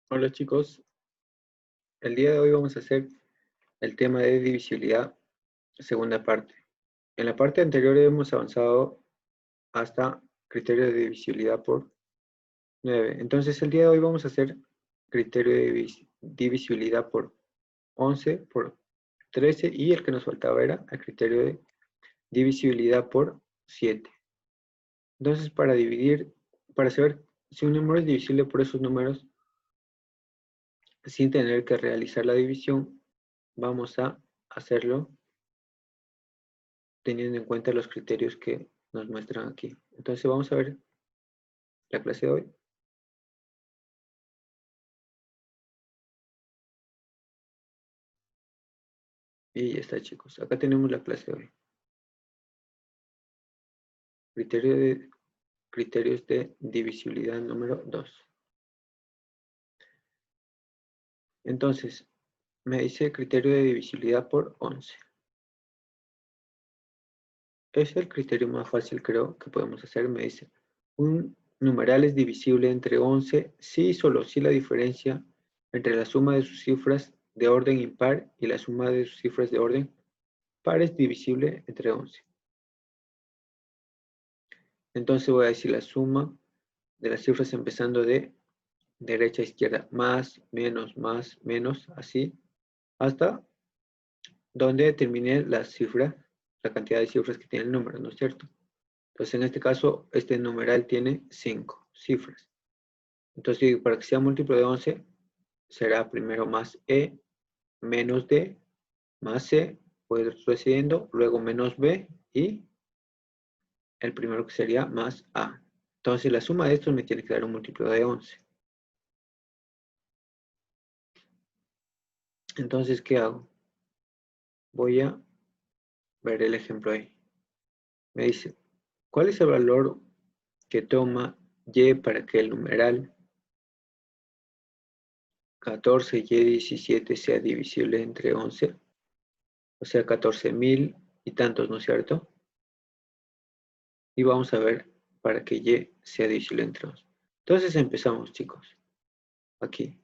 Hola chicos, el día de hoy vamos a hacer el tema de divisibilidad, segunda parte. En la parte anterior hemos avanzado hasta criterio de divisibilidad por 9. Entonces el día de hoy vamos a hacer criterio de divisibilidad por 11, por 13 y el que nos faltaba era el criterio de divisibilidad por 7. Entonces para saber si un número es divisible por esos números sin tener que realizar la división, vamos a hacerlo teniendo en cuenta los criterios que nos muestran aquí. Entonces vamos a ver la clase de hoy. Y ya está, chicos. Acá tenemos la clase de hoy. Criterios de divisibilidad número 2. Entonces, me dice criterio de divisibilidad por 11. Es el criterio más fácil, creo, que podemos hacer. Me dice, un numeral es divisible entre 11 si y solo si la diferencia entre la suma de sus cifras de orden impar y la suma de sus cifras de orden par es divisible entre 11. Entonces voy a decir la suma de las cifras empezando de derecha a izquierda, más, menos, así, hasta donde termine la cifra, la cantidad de cifras que tiene el número, ¿no es cierto? Entonces en este caso, este numeral tiene 5 cifras. Entonces para que sea múltiplo de 11, será primero más E, menos D, más C, voy retrocediendo, luego menos B y el primero que sería más A. Entonces la suma de estos me tiene que dar un múltiplo de 11. Entonces, ¿qué hago? Voy a ver el ejemplo ahí. Me dice, ¿cuál es el valor que toma Y para que el numeral 14Y17 sea divisible entre 11? O sea, 14.000 y tantos, ¿no es cierto? Y vamos a ver para que Y sea divisible entre 11. Entonces empezamos, chicos. Aquí.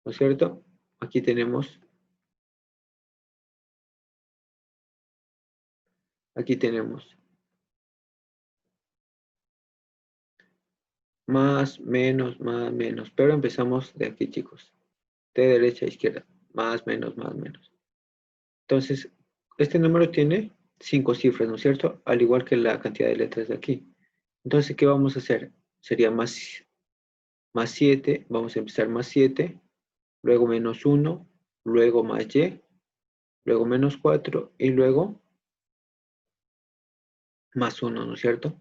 ¿No es cierto? Aquí tenemos más, menos. Pero empezamos de aquí, chicos. De derecha a izquierda. Más, menos, más, menos. Entonces, este número tiene 5 cifras, ¿no es cierto? Al igual que la cantidad de letras de aquí. Entonces, ¿qué vamos a hacer? Sería más 7, vamos a empezar más 7, luego menos 1, luego más Y, luego menos 4 y luego más 1, ¿no es cierto?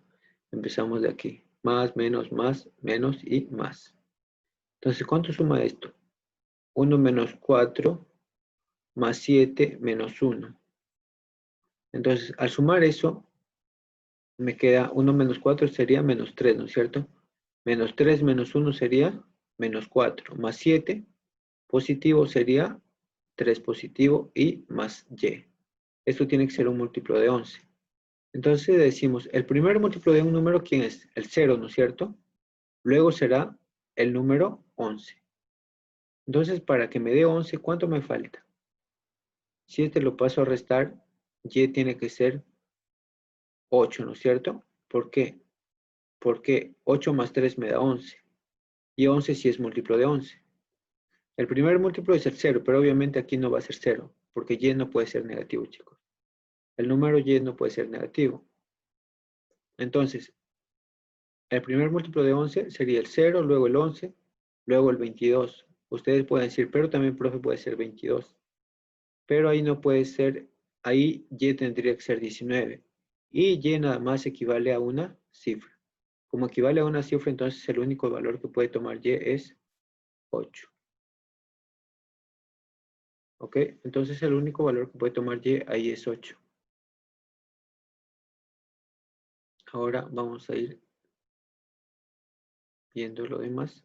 Empezamos de aquí. Más, menos y más. Entonces, ¿cuánto suma esto? 1 menos 4 más 7 menos 1. Entonces, al sumar eso, me queda 1 menos 4 sería menos 3, ¿no es cierto? Menos 3 menos 1 sería menos 4, más 7 positivo sería 3 positivo y más Y. Esto tiene que ser un múltiplo de 11. Entonces decimos, el primer múltiplo de un número, ¿quién es? El 0, ¿no es cierto? Luego será el número 11. Entonces, para que me dé 11, ¿cuánto me falta? 7 lo paso a restar, Y tiene que ser 8, ¿no es cierto? ¿Por qué? Porque 8 más 3 me da 11. Y 11 sí es múltiplo de 11. El primer múltiplo es el 0, pero obviamente aquí no va a ser 0, porque Y no puede ser negativo, chicos. El número Y no puede ser negativo. Entonces, el primer múltiplo de 11 sería el 0, luego el 11, luego el 22. Ustedes pueden decir, pero también, profe, puede ser 22. Pero ahí no puede ser, ahí Y tendría que ser 19. Y Y nada más equivale a una cifra. Como equivale a una cifra, entonces el único valor que puede tomar Y es 8. ¿Ok? Entonces el único valor que puede tomar Y ahí es 8. Ahora vamos a ir viendo lo demás.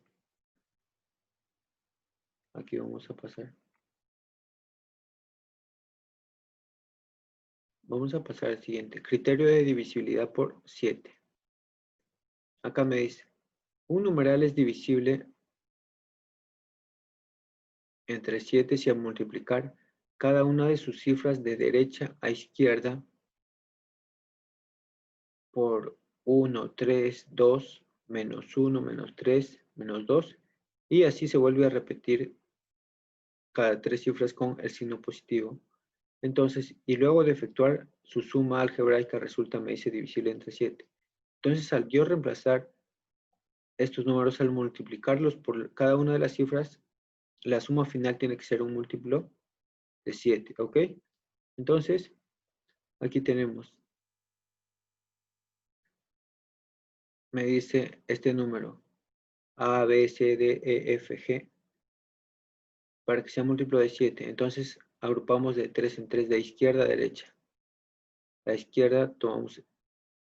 Aquí vamos a pasar. Vamos a pasar al siguiente. Criterio de divisibilidad por 7. acá me dice, un numeral es divisible entre 7 si al multiplicar cada una de sus cifras de derecha a izquierda por 1, 3, 2, menos 1, menos 3, menos 2, y así se vuelve a repetir cada 3 cifras con el signo positivo. Entonces, y luego de efectuar su suma algebraica resulta, me dice, divisible entre 7. Entonces, al yo reemplazar estos números, al multiplicarlos por cada una de las cifras, la suma final tiene que ser un múltiplo de 7, ¿ok? Entonces, aquí tenemos, me dice este número, A, B, C, D, E, F, G, para que sea múltiplo de 7. Entonces, agrupamos de 3 en 3, de izquierda a derecha. A la izquierda tomamos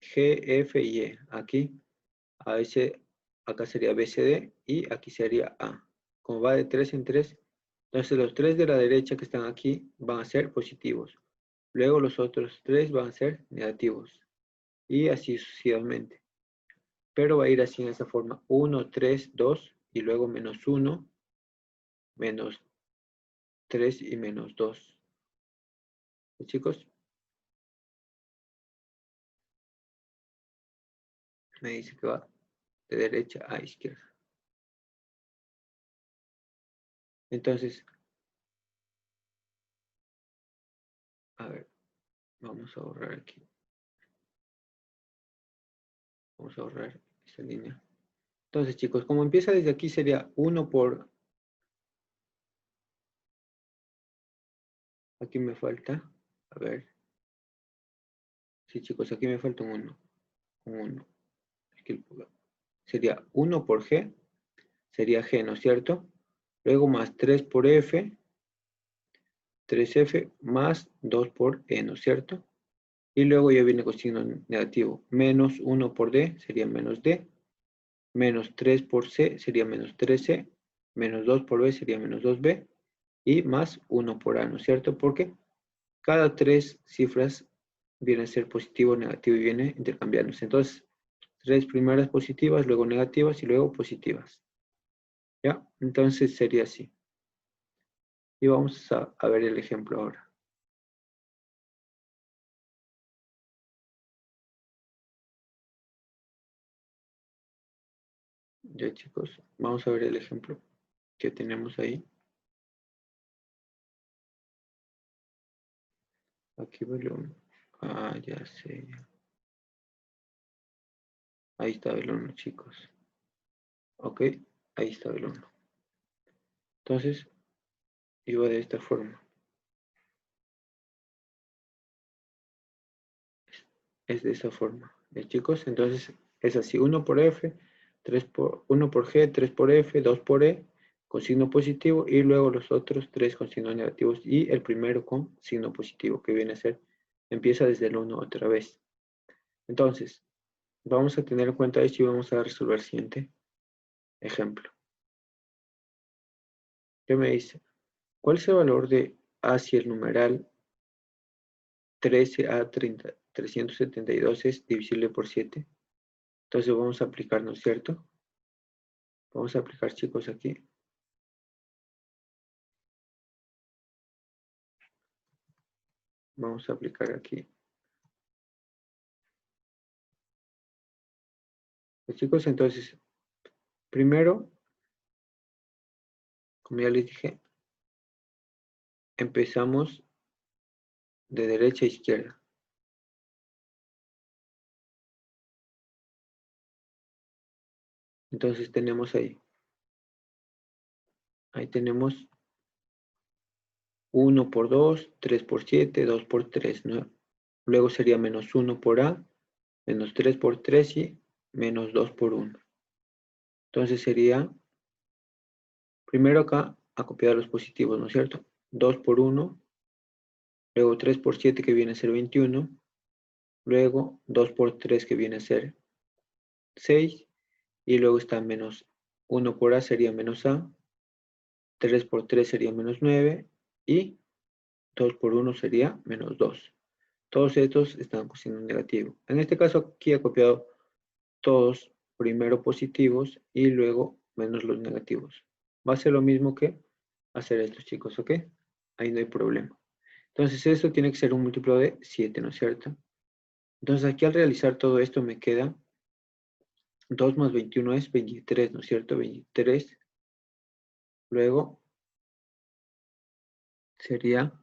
G, F y E. Aquí, a veces, acá sería B, C, D, y aquí sería A. Como va de 3 en 3, entonces los 3 de la derecha que están aquí van a ser positivos. Luego los otros 3 van a ser negativos. Y así sucesivamente. Pero va a ir así en esa forma. 1, 3, 2 y luego menos 1, menos 3 y menos 2. ¿Sí, chicos? Me dice que va de derecha a izquierda. Entonces, a ver, vamos a borrar aquí. Vamos a borrar esta línea. Entonces, chicos, como empieza desde aquí sería 1 por... Aquí me falta. A ver. Sí, chicos, aquí me falta un 1. Un 1. Aquí sería 1 por G. Sería G, ¿no es cierto? Luego más 3 por F. 3F más 2 por E, ¿no es cierto? Y luego ya viene con signo negativo. Menos 1 por D sería menos D. Menos 3 por C sería menos 3C. Menos 2 por B sería menos 2B. Y más 1 por A, ¿no es cierto? Porque cada 3 cifras viene a ser positivo o negativo y viene intercambiándose. Entonces, 3 primeras positivas, luego negativas y luego positivas. ¿Ya? Entonces sería así. Y vamos a ver el ejemplo ahora. Ya, chicos, vamos a ver el ejemplo que tenemos ahí. Aquí va el 1. Ah, ya sé. Ahí está el 1, chicos. Ok, ahí está el 1. Entonces, iba de esta forma. Es de esa forma. Chicos, entonces es así. 1 por F, 1 por G, 3 por F, 2 por E, con signo positivo, y luego los otros 3 con signos negativos, y el primero con signo positivo, que viene a ser, empieza desde el 1 otra vez. Entonces, vamos a tener en cuenta esto y vamos a resolver el siguiente ejemplo. ¿Qué me dice? ¿Cuál es el valor de A si el numeral 13A 372 es divisible por 7? Entonces vamos a aplicar, ¿no es cierto? Vamos a aplicar, chicos, aquí. Vamos a aplicar aquí. Pues, chicos, entonces, primero, como ya les dije, empezamos de derecha a izquierda. Entonces tenemos ahí tenemos 1 por 2, 3 por 7, 2 por 3, ¿no? Luego sería menos 1 por A, menos 3 por 3 y menos 2 por 1. Entonces sería, primero acá, acopiar los positivos, ¿no es cierto? 2 por 1, luego 3 por 7 que viene a ser 21, luego 2 por 3 que viene a ser 6, y luego está menos 1 por A sería menos A, 3 por 3 sería menos 9, y 2 por 1 sería menos 2. Todos estos están con signo negativo. En este caso aquí he copiado todos primero positivos y luego menos los negativos. Va a ser lo mismo que hacer esto, chicos, ¿ok? Ahí no hay problema. Entonces, esto tiene que ser un múltiplo de 7, ¿no es cierto? Entonces, aquí al realizar todo esto me queda 2 más 21 es 23, ¿no es cierto? 23. Luego sería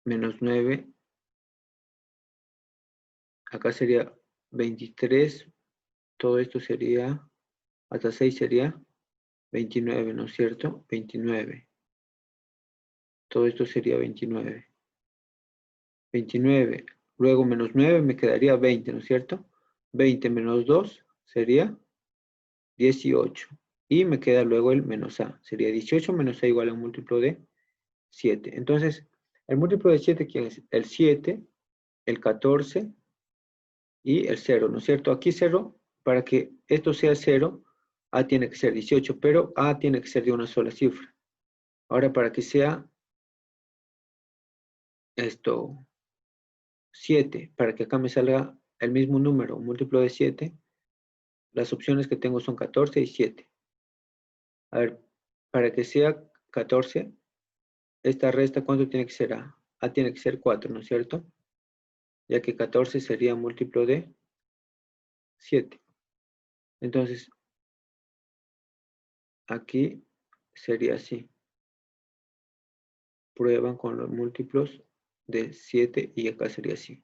menos 9. Acá sería 23. Todo esto sería, hasta 6 sería 29, ¿no es cierto? 29. Todo esto sería 29. 29. Luego menos 9 me quedaría 20, ¿no es cierto? 20 menos 2 sería 18. Y me queda luego el menos a. Sería 18 menos a igual a un múltiplo de 7. Entonces, el múltiplo de 7, ¿quién es? El 7, el 14 y el 0, ¿no es cierto? Aquí 0, para que esto sea 0, a tiene que ser 18, pero a tiene que ser de una sola cifra. Ahora, para que sea esto 7, para que acá me salga el mismo número, un múltiplo de 7, las opciones que tengo son 14 y 7. A ver, para que sea 14, esta resta, ¿cuánto tiene que ser a? A tiene que ser 4, ¿no es cierto? Ya que 14 sería múltiplo de 7. Entonces, aquí sería así. Prueban con los múltiplos de 7 y acá sería así.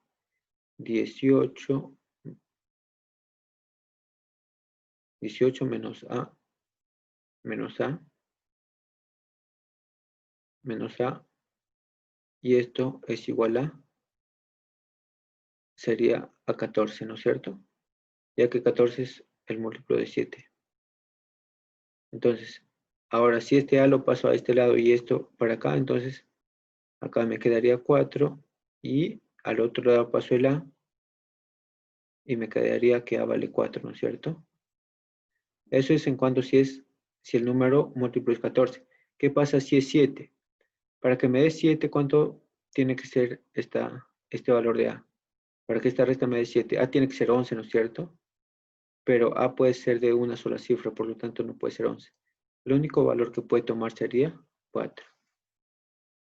18 menos a, menos a, menos a, y esto es igual a, sería a 14, ¿no es cierto? Ya que 14 es el múltiplo de 7. Entonces, ahora si este a lo paso a este lado y esto para acá, entonces acá me quedaría 4 y al otro lado paso el a y me quedaría que a vale 4, ¿no es cierto? Eso es en cuanto si el número múltiplo es 14. ¿Qué pasa si es 7? Para que me dé 7, ¿cuánto tiene que ser este valor de a? Para que esta resta me dé 7. A tiene que ser 11, ¿no es cierto? Pero a puede ser de una sola cifra, por lo tanto no puede ser 11. El único valor que puede tomar sería 4.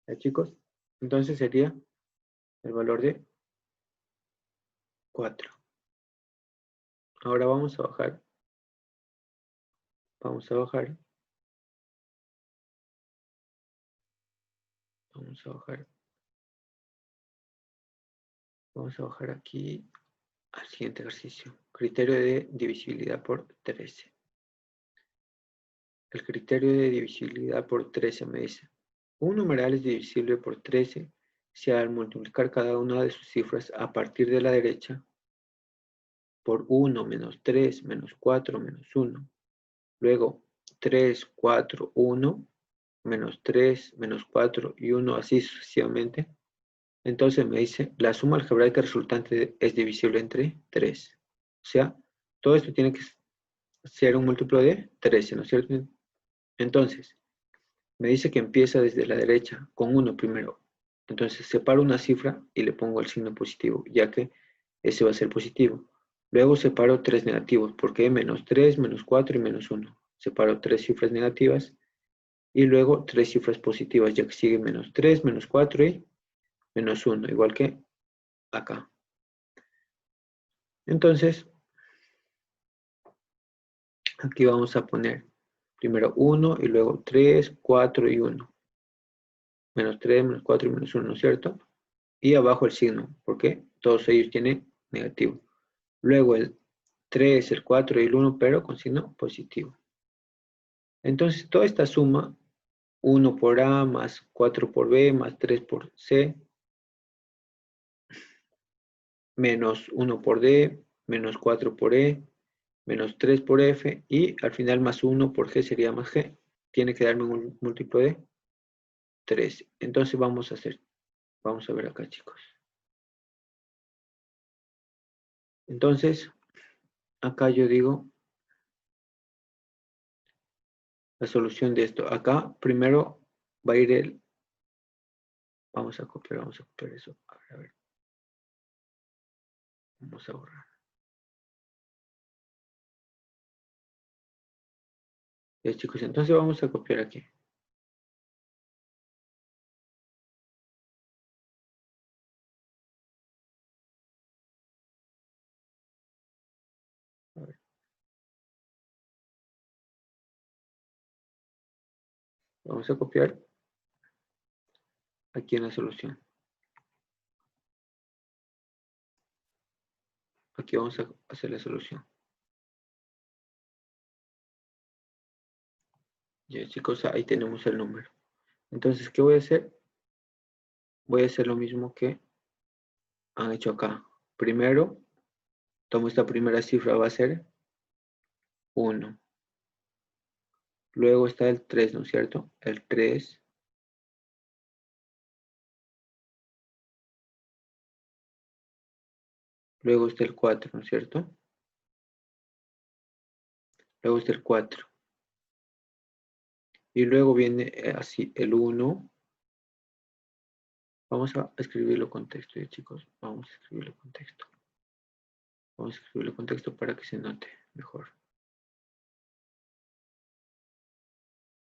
¿Ya, chicos? Entonces sería el valor de 4. Ahora vamos a bajar. Vamos a bajar. Vamos a bajar. Vamos a bajar aquí al siguiente ejercicio. Criterio de divisibilidad por 13. El criterio de divisibilidad por 13 me dice, un numeral es divisible por 13 si al multiplicar cada una de sus cifras a partir de la derecha por 1, menos 3, menos 4, menos 1. Luego 3, 4, 1, menos 3, menos 4 y 1, así sucesivamente. Entonces me dice, la suma algebraica resultante es divisible entre 3. O sea, todo esto tiene que ser un múltiplo de 13, ¿no es cierto? Entonces, me dice que empieza desde la derecha, con 1 primero. Entonces, separo una cifra y le pongo el signo positivo, ya que ese va a ser positivo. Luego separo 3 negativos, porque menos 3, menos 4 y menos 1. Separo 3 cifras negativas y luego 3 cifras positivas, ya que sigue menos 3, menos 4 y menos 1, igual que acá. Entonces, aquí vamos a poner primero 1 y luego 3, 4 y 1. Menos 3, menos 4 y menos 1, ¿no es cierto? Y abajo el signo, porque todos ellos tienen negativo. Luego el 3, el 4 y el 1, pero con signo positivo. Entonces, toda esta suma, 1 por A, más 4 por B, más 3 por C, menos 1 por D, menos 4 por E, menos 3 por F, y al final más 1 por G sería más G. Tiene que darme un múltiplo de 3. Entonces vamos a ver acá, chicos. Entonces, acá yo digo la solución de esto. Acá primero va a ir el... vamos a copiar eso. A ver. Vamos a borrar. Ya, chicos, entonces vamos a copiar aquí. A ver. Vamos a copiar aquí en la solución. Aquí vamos a hacer la solución. Ya, chicos, ahí tenemos el número. Entonces, ¿qué voy a hacer? Voy a hacer lo mismo que han hecho acá. Primero, tomo esta primera cifra, va a ser 1. Luego está el 3, ¿no es cierto? El 3. Luego está el 4, ¿no es cierto? Luego está el 4. Y luego viene así el 1. Vamos a escribirlo con texto, ya, chicos. Vamos a escribirlo con texto. Vamos a escribirlo con texto para que se note mejor.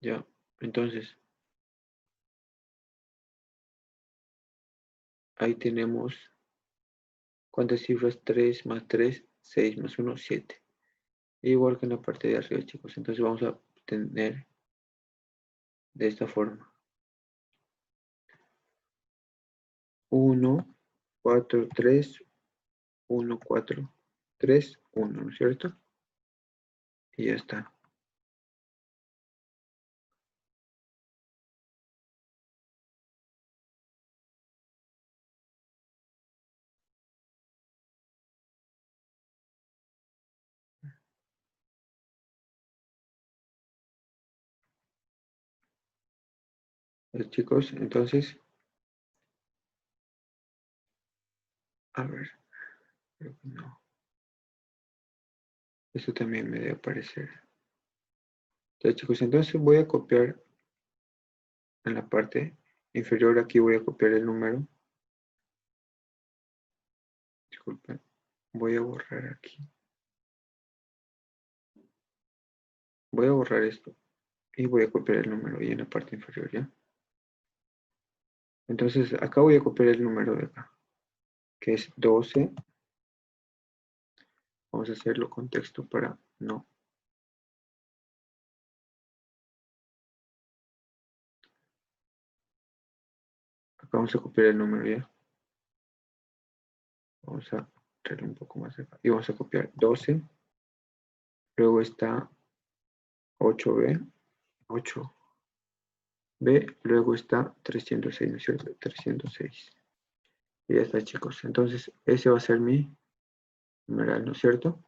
Ya, entonces, ahí tenemos, ¿cuántas cifras? 3 más 3, 6 más 1, 7. Igual que en la parte de arriba, chicos. Entonces vamos a tener de esta forma. 1, 4, 3, 1, 4, 3, 1, ¿no es cierto? Y ya está. Chicos, entonces, a ver, creo que no. Esto también me debe aparecer. Ya, chicos, entonces voy a copiar en la parte inferior. Aquí voy a copiar el número. Disculpen. Voy a borrar aquí. Voy a borrar esto. Y voy a copiar el número ahí en la parte inferior, ¿ya? Entonces, acá voy a copiar el número de acá, que es 12. Vamos a hacerlo con texto para no. Acá vamos a copiar el número, ¿ya? Vamos a traerlo un poco más acá. Y vamos a copiar 12. Luego está 8B. 8B. Luego está 306, ¿no es cierto? 306. Y ya está, chicos. Entonces, ese va a ser mi numeral, ¿no es cierto?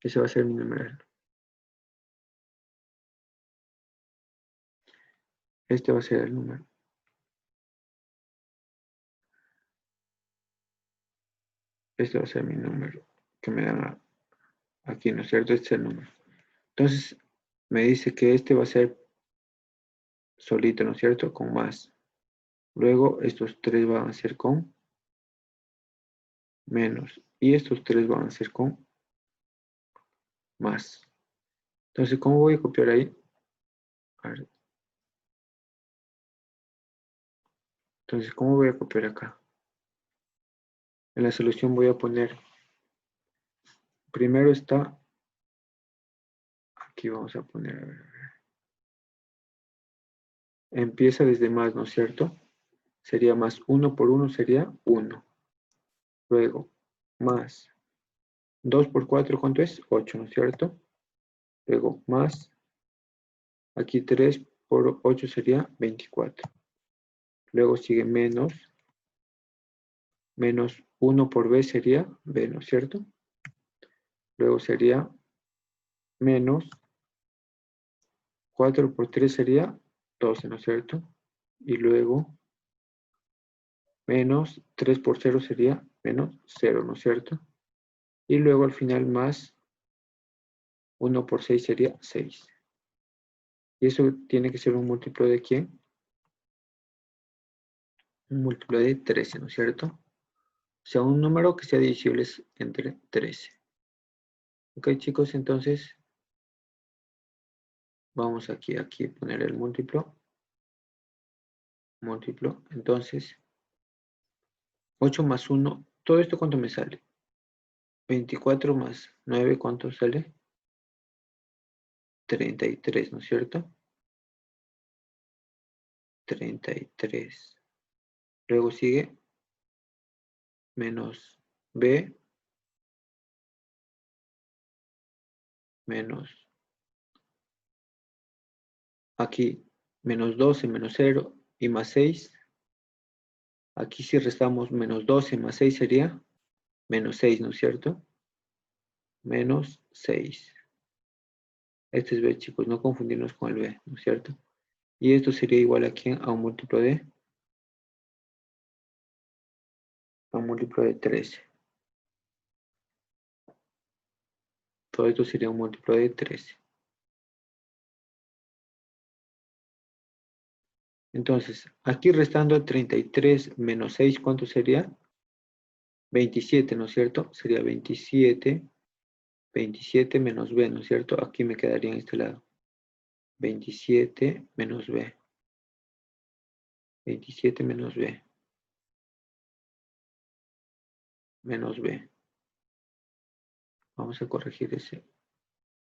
Ese va a ser mi numeral. Este va a ser el número. Este va a ser mi número que me dan aquí, ¿no es cierto? Este es el número. Entonces, me dice que este va a ser solito, ¿no es cierto? Con más. Luego, estos tres van a ser con menos. Y estos tres van a ser con más. Entonces, ¿cómo voy a copiar ahí? A ver. Entonces, ¿cómo voy a copiar acá? En la solución voy a poner, primero está, aquí vamos a poner, a ver, empieza desde más, ¿no es cierto? Sería más 1 por 1 sería 1. Luego, más 2 por 4, ¿cuánto es? 8, ¿no es cierto? Luego, más, aquí 3 por 8 sería 24. Luego sigue menos, menos 1 por b sería b, ¿no es cierto? Luego sería menos 4 por 3 sería 12, ¿no es cierto? Y luego menos 3 por 0 sería menos 0, ¿no es cierto? Y luego al final más 1 por 6 sería 6. Y eso tiene que ser un múltiplo de ¿quién? Un múltiplo de 13, ¿no es cierto? O sea, un número que sea divisible entre 13. Ok, chicos, entonces vamos aquí, poner el múltiplo. Entonces, 8 más 1, ¿todo esto cuánto me sale? 24 más 9, ¿cuánto sale? 33, ¿no es cierto? 33. Luego sigue menos b menos, aquí, menos 12 menos 0 y más 6. Aquí si restamos menos 12 más 6 sería menos 6, ¿no es cierto? Menos 6. Este es b, chicos, no confundirnos con el b, ¿no es cierto? Y esto sería igual aquí a un múltiplo de 13. Todo esto sería un múltiplo de 13. Entonces, aquí restando 33 menos 6, ¿cuánto sería? 27, ¿no es cierto? Sería 27 menos b, ¿no es cierto? Aquí me quedaría en este lado. 27 menos b. 27 menos b. Menos b. Vamos a corregir ese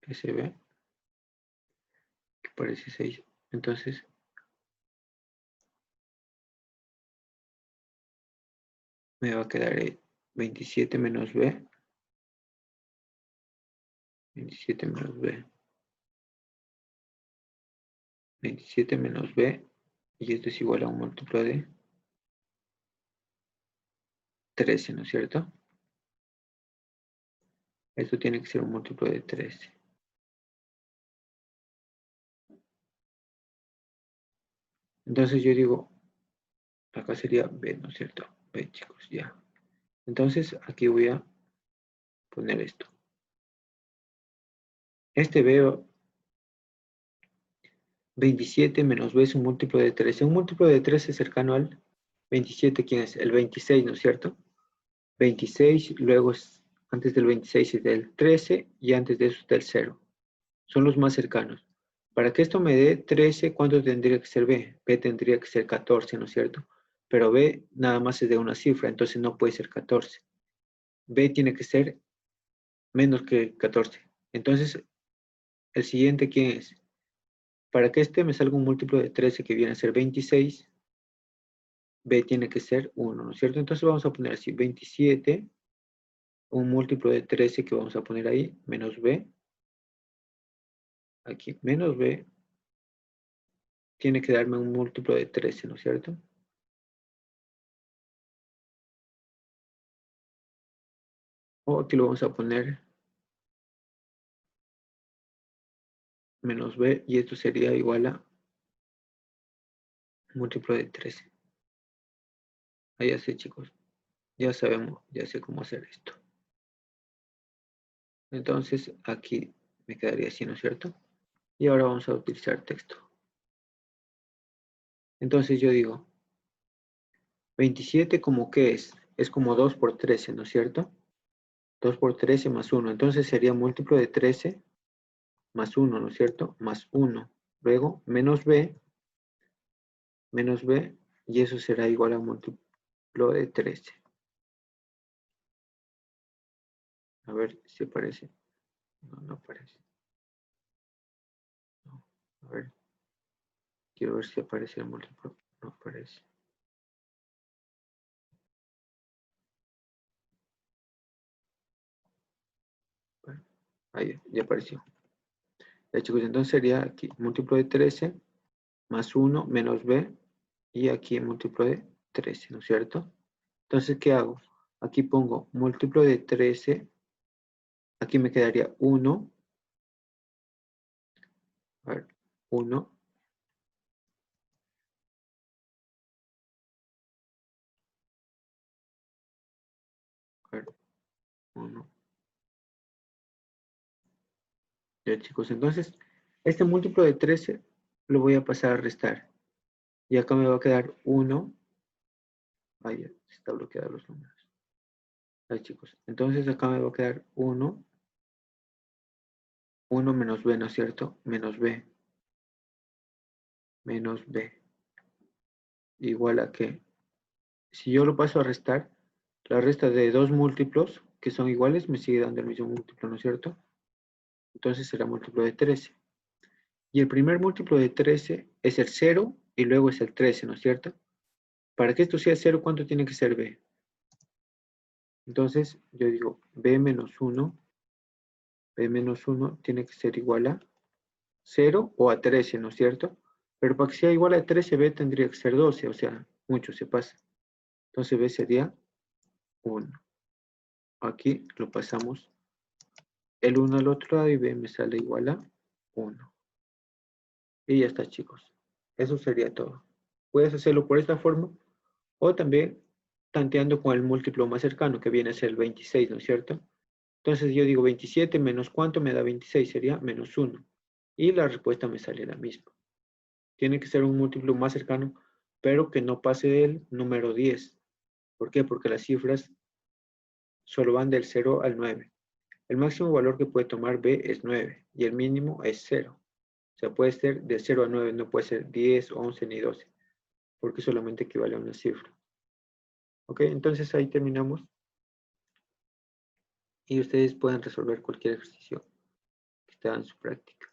b, que parece 6. Entonces, me va a quedar 27 menos b. 27 menos b. 27 menos b. Y esto es igual a un múltiplo de 13, ¿no es cierto? Esto tiene que ser un múltiplo de 13. Entonces yo digo, acá sería b, ¿no es cierto? B, chicos, ya. Entonces aquí voy a poner esto. Este b, 27 menos b es un múltiplo de 13. Un múltiplo de 13 cercano al 27, ¿quién es? El 26, ¿no es cierto? 26, luego antes del 26 es del 13 y antes de eso está el 0. Son los más cercanos. Para que esto me dé 13, ¿cuánto tendría que ser b? B tendría que ser 14, ¿no es cierto? Pero b nada más es de una cifra, entonces no puede ser 14. B tiene que ser menos que 14. Entonces, el siguiente, ¿quién es? Para que este me salga un múltiplo de 13 que viene a ser 26, b tiene que ser 1, ¿no es cierto? Entonces vamos a poner así, 27, un múltiplo de 13 que vamos a poner ahí, menos b, aquí, menos b, tiene que darme un múltiplo de 13, ¿no es cierto? O aquí lo vamos a poner menos b, y esto sería igual a múltiplo de 13. Ahí ya sé, chicos, ya sabemos, ya sé cómo hacer esto. Entonces, aquí me quedaría así, ¿no es cierto? Y ahora vamos a utilizar texto. Entonces yo digo, 27 como que es como 2 por 13, ¿no es cierto? 2 por 13 más 1. Entonces sería múltiplo de 13 más 1, ¿no es cierto? Más 1. Luego, menos b, y eso será igual a múltiplo de 13. A ver si aparece. No, no aparece. No. A ver, quiero ver si aparece el múltiplo. No aparece. Bueno, ahí ya apareció. Ya, chicos, entonces sería aquí múltiplo de 13 más 1 menos b, y aquí múltiplo de 13, ¿no es cierto? Entonces, ¿qué hago? Aquí pongo múltiplo de 13, aquí me quedaría 1, a ver, 1, a ver, 1. Ya, chicos, entonces, este múltiplo de 13 lo voy a pasar a restar. Y acá me va a quedar 1. Ahí ya está bloqueado los números. Ahí, chicos. Entonces, acá me va a quedar 1 menos b, ¿no es cierto? Menos b. menos B. Igual a que, si yo lo paso a restar, la resta de dos múltiplos que son iguales me sigue dando el mismo múltiplo, ¿no es cierto? Entonces será múltiplo de 13. Y el primer múltiplo de 13 es el 0 y luego es el 13, ¿no es cierto? Para que esto sea 0, ¿cuánto tiene que ser B? Entonces yo digo B menos 1 tiene que ser igual a 0 o a 13, ¿no es cierto? Pero para que sea igual a 13, B tendría que ser 12, o sea, mucho se pasa. Entonces B sería 1. Aquí lo pasamos el 1 al otro lado y B me sale igual a 1. Y ya está, chicos. Eso sería todo. Puedes hacerlo por esta forma o también tanteando con el múltiplo más cercano, que viene a ser el 26, ¿no es cierto? Entonces yo digo 27 menos ¿cuánto me da 26? Sería menos 1. Y la respuesta me sale la misma. Tiene que ser un múltiplo más cercano, pero que no pase del número 10. ¿Por qué? Porque las cifras solo van del 0 al 9. El máximo valor que puede tomar B es 9 y el mínimo es 0. O sea, puede ser de 0 a 9, no puede ser 10, 11 ni 12, porque solamente equivale a una cifra. Ok, entonces ahí terminamos y ustedes pueden resolver cualquier ejercicio que está en su práctica.